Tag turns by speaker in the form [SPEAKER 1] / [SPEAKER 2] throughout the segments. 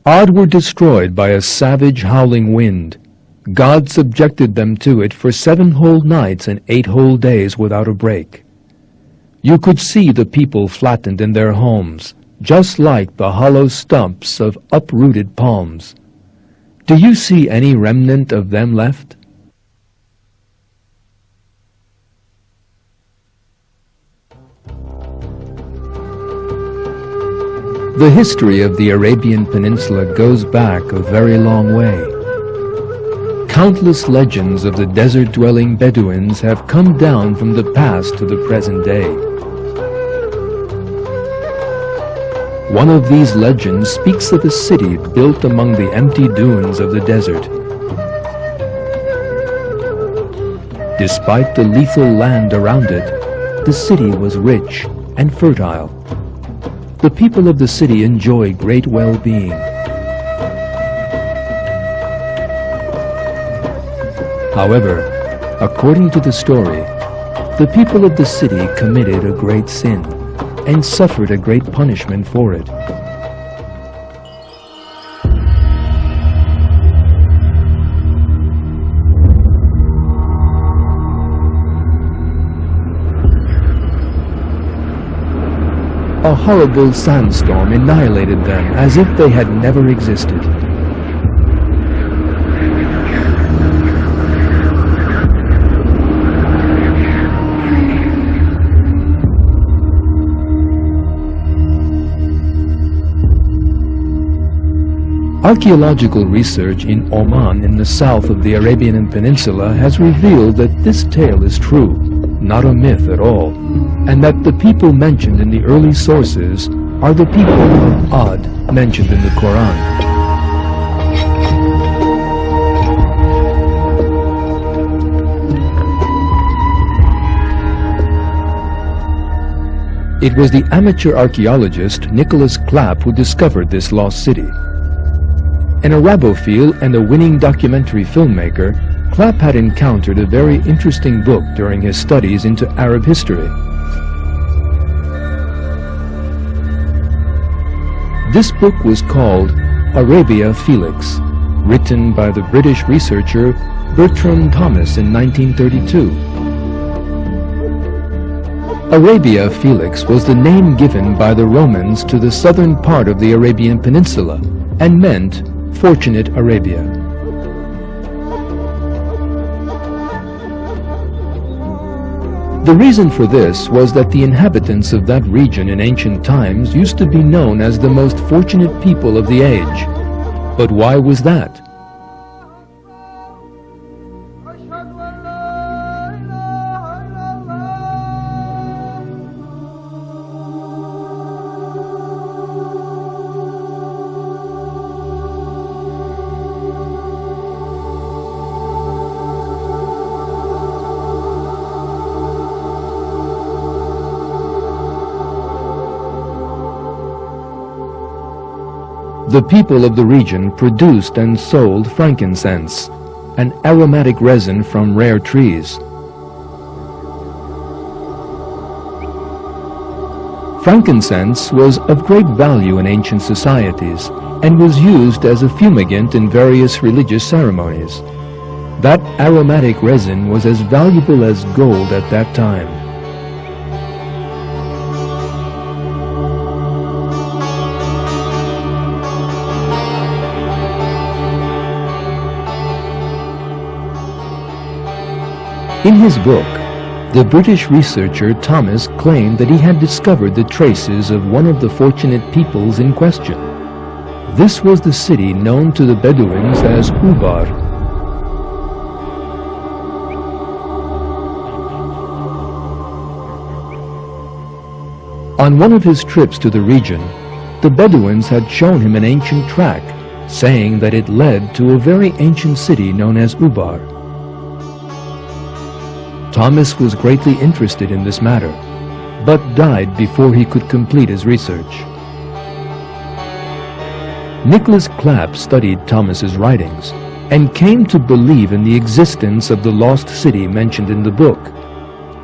[SPEAKER 1] Ad were destroyed by a savage howling wind. God subjected them to it for 7 whole nights and 8 whole days without a break. You could see the people flattened in their homes, just like the hollow stumps of uprooted palms. Do you see any remnant of them left? The history of the Arabian Peninsula goes back a very long way. Countless legends of the desert-dwelling Bedouins have come down from the past to the present day. One of these legends speaks of a city built among the empty dunes of the desert. Despite the lethal land around it, the city was rich and fertile. The people of the city enjoy great well-being. However, according to the story, the people of the city committed a great sin and suffered a great punishment for it. A horrible sandstorm annihilated them as if they had never existed. Archaeological research in Oman in the south of the Arabian Peninsula has revealed that this tale is true, not a myth at all, and that the people mentioned in the early sources are the people of Ad mentioned in the Qur'an. It was the amateur archaeologist Nicholas Clapp who discovered this lost city. An Arabophile and a winning documentary filmmaker, Clapp had encountered a very interesting book during his studies into Arab history. This book was called Arabia Felix, written by the British researcher Bertram Thomas in 1932. Arabia Felix was the name given by the Romans to the southern part of the Arabian Peninsula and meant Fortunate Arabia. The reason for this was that the inhabitants of that region in ancient times used to be known as the most fortunate people of the age. But why was that? The people of the region produced and sold frankincense, an aromatic resin from rare trees. Frankincense was of great value in ancient societies and was used as a fumigant in various religious ceremonies. That aromatic resin was as valuable as gold at that time. In his book, the British researcher Thomas claimed that he had discovered the traces of one of the fortunate peoples in question. This was the city known to the Bedouins as Ubar. On one of his trips to the region, the Bedouins had shown him an ancient track, saying that it led to a very ancient city known as Ubar. Thomas was greatly interested in this matter, but died before he could complete his research. Nicholas Clapp studied Thomas's writings and came to believe in the existence of the lost city mentioned in the book.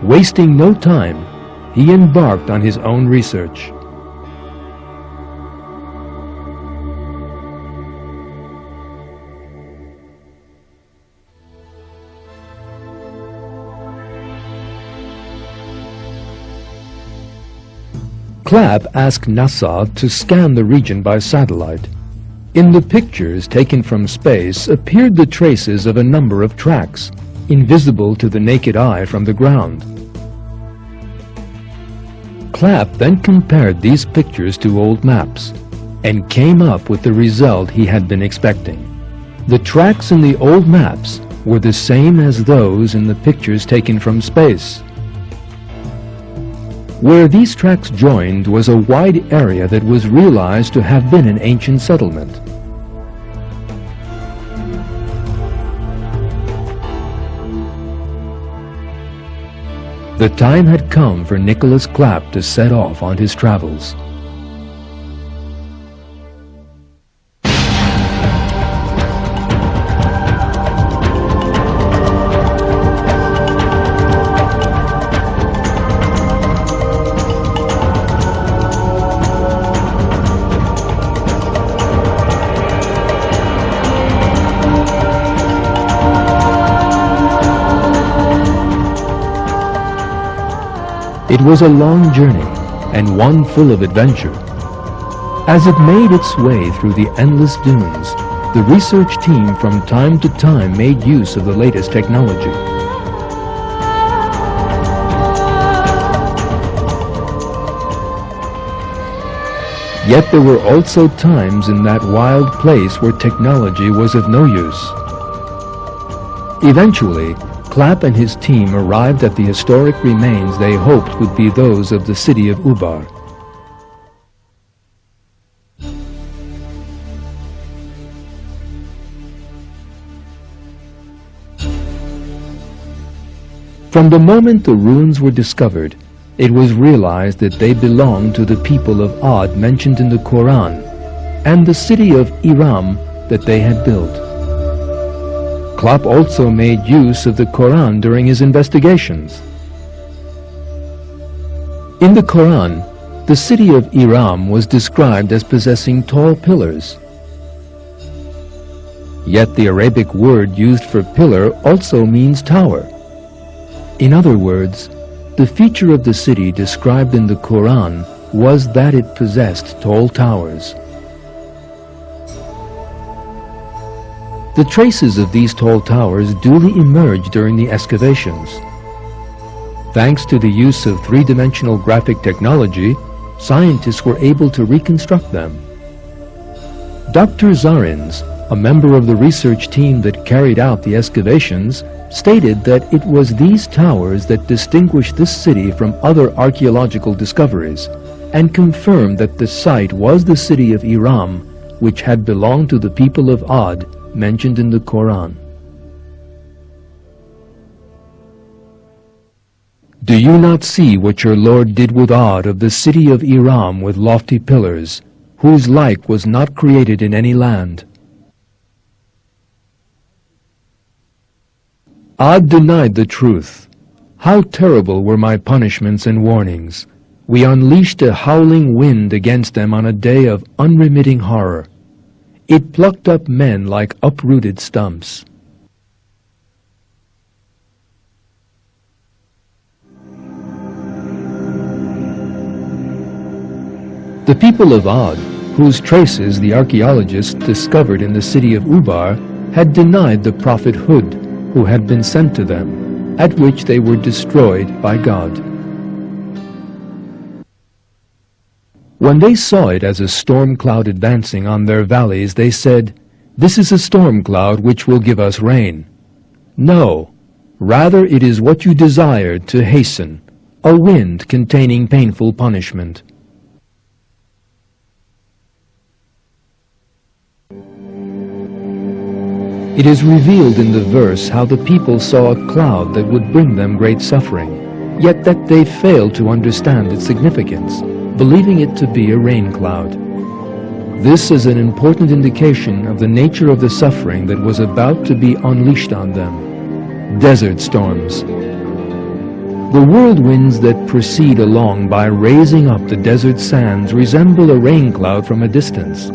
[SPEAKER 1] Wasting no time, he embarked on his own research. Clapp asked NASA to scan the region by satellite. In the pictures taken from space appeared the traces of a number of tracks, invisible to the naked eye from the ground. Clapp then compared these pictures to old maps and came up with the result he had been expecting. The tracks in the old maps were the same as those in the pictures taken from space. Where these tracks joined was a wide area that was realized to have been an ancient settlement. The time had come for Nicholas Clapp to set off on his travels. It was a long journey, and one full of adventure. As it made its way through the endless dunes, the research team from time to time made use of the latest technology. Yet there were also times in that wild place where technology was of no use. Eventually, Clapp and his team arrived at the historic remains they hoped would be those of the city of Ubar. From the moment the ruins were discovered, it was realized that they belonged to the people of Ad mentioned in the Qur'an, and the city of Iram that they had built. Clapp also made use of the Qur'an during his investigations. In the Qur'an, the city of Iram was described as possessing tall pillars. Yet the Arabic word used for pillar also means tower. In other words, the feature of the city described in the Qur'an was that it possessed tall towers. The traces of these tall towers duly emerged during the excavations. Thanks to the use of three-dimensional graphic technology, scientists were able to reconstruct them. Dr. Zarins, a member of the research team that carried out the excavations, stated that it was these towers that distinguished this city from other archaeological discoveries, and confirmed that the site was the city of Iram, which had belonged to the people of Ad, mentioned in the Qur'an. Do you not see what your Lord did with Ad of the city of Iram with lofty pillars, whose like was not created in any land? Ad denied the truth. How terrible were my punishments and warnings! We unleashed a howling wind against them on a day of unremitting horror. It plucked up men like uprooted stumps. The people of Ad, whose traces the archaeologists discovered in the city of Ubar, had denied the prophet Hud, who had been sent to them, at which they were destroyed by God. When they saw it as a storm cloud advancing on their valleys, they said, "This is a storm cloud which will give us rain." No, rather it is what you desired to hasten, a wind containing painful punishment. It is revealed in the verse how the people saw a cloud that would bring them great suffering, yet that they failed to understand its significance, believing it to be a rain cloud. This is an important indication of the nature of the suffering that was about to be unleashed on them. Desert storms. The whirlwinds that proceed along by raising up the desert sands resemble a rain cloud from a distance.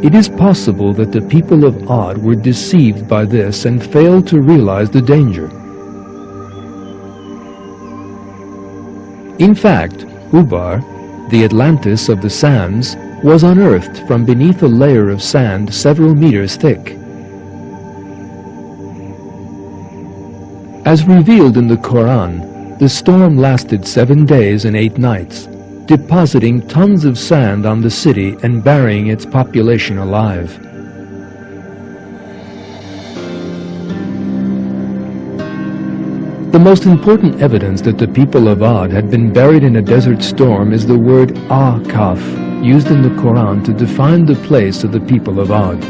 [SPEAKER 1] It is possible that the people of Ad were deceived by this and failed to realize the danger. In fact, Ubar, The Atlantis of the sands was unearthed from beneath a layer of sand several meters thick. As revealed in the Qur'an, the storm lasted 7 days and 8 nights, depositing tons of sand on the city and burying its population alive. The most important evidence that the people of Ad had been buried in a desert storm is the word Kaf, used in the Quran to define the place of the people of Ad.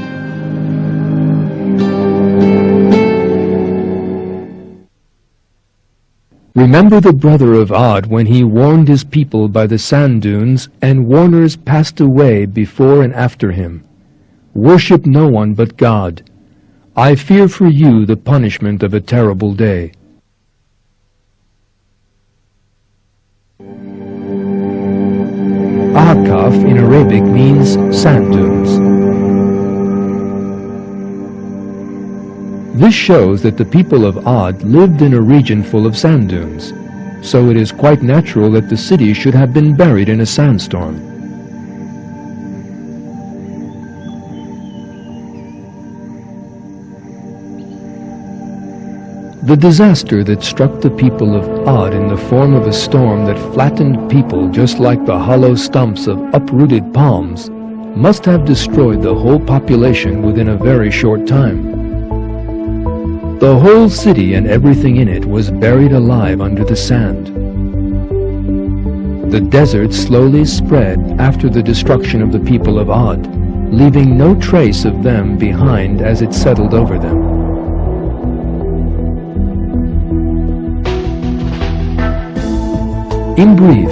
[SPEAKER 1] Remember the brother of Ad when he warned his people by the sand dunes, and warners passed away before and after him. Worship no one but God. I fear for you the punishment of a terrible day. Ahqaf in Arabic means sand dunes. This shows that the people of Ad lived in a region full of sand dunes, so it is quite natural that the city should have been buried in a sandstorm. The disaster that struck the people of Ad in the form of a storm that flattened people just like the hollow stumps of uprooted palms must have destroyed the whole population within a very short time. The whole city and everything in it was buried alive under the sand. The desert slowly spread after the destruction of the people of Ad, leaving no trace of them behind as it settled over them. In brief,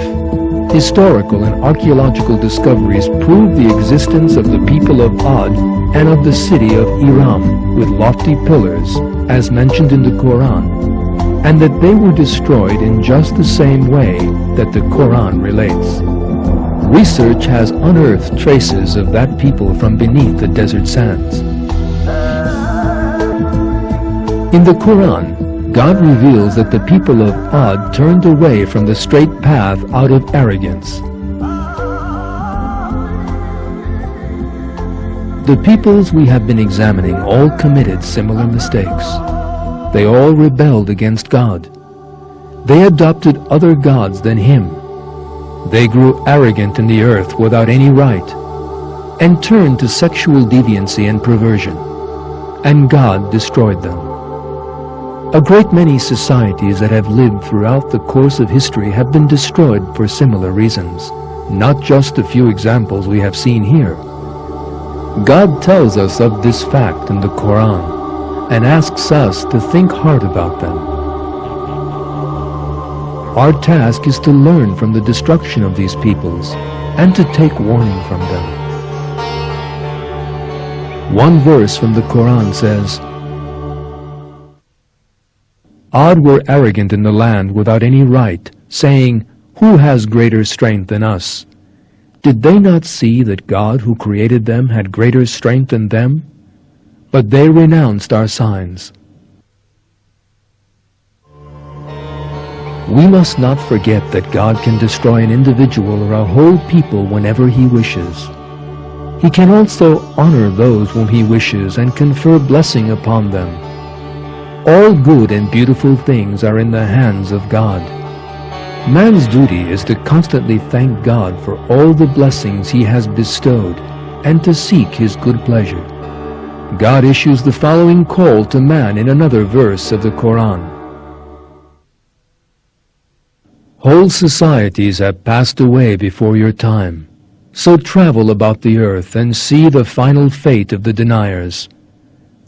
[SPEAKER 1] historical and archaeological discoveries prove the existence of the people of Ad and of the city of Iram with lofty pillars, as mentioned in the Quran, and that they were destroyed in just the same way that the Quran relates. Research has unearthed traces of that people from beneath the desert sands. In the Quran, God reveals that the people of Ad turned away from the straight path out of arrogance. The peoples we have been examining all committed similar mistakes. They all rebelled against God. They adopted other gods than Him. They grew arrogant in the earth without any right, and turned to sexual deviancy and perversion, and God destroyed them. A great many societies that have lived throughout the course of history have been destroyed for similar reasons, not just a few examples we have seen here. God tells us of this fact in the Quran and asks us to think hard about them. Our task is to learn from the destruction of these peoples and to take warning from them. One verse from the Quran says, Ad were arrogant in the land without any right, saying, Who has greater strength than us? Did they not see that God who created them had greater strength than them? But they renounced our signs. We must not forget that God can destroy an individual or a whole people whenever He wishes. He can also honor those whom He wishes and confer blessing upon them. All good and beautiful things are in the hands of God. Man's duty is to constantly thank God for all the blessings He has bestowed and to seek His good pleasure. God issues the following call to man in another verse of the Quran. Whole societies have passed away before your time, so travel about the earth and see the final fate of the deniers.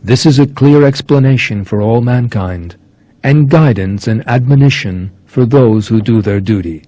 [SPEAKER 1] This is a clear explanation for all mankind, and guidance and admonition for those who do their duty.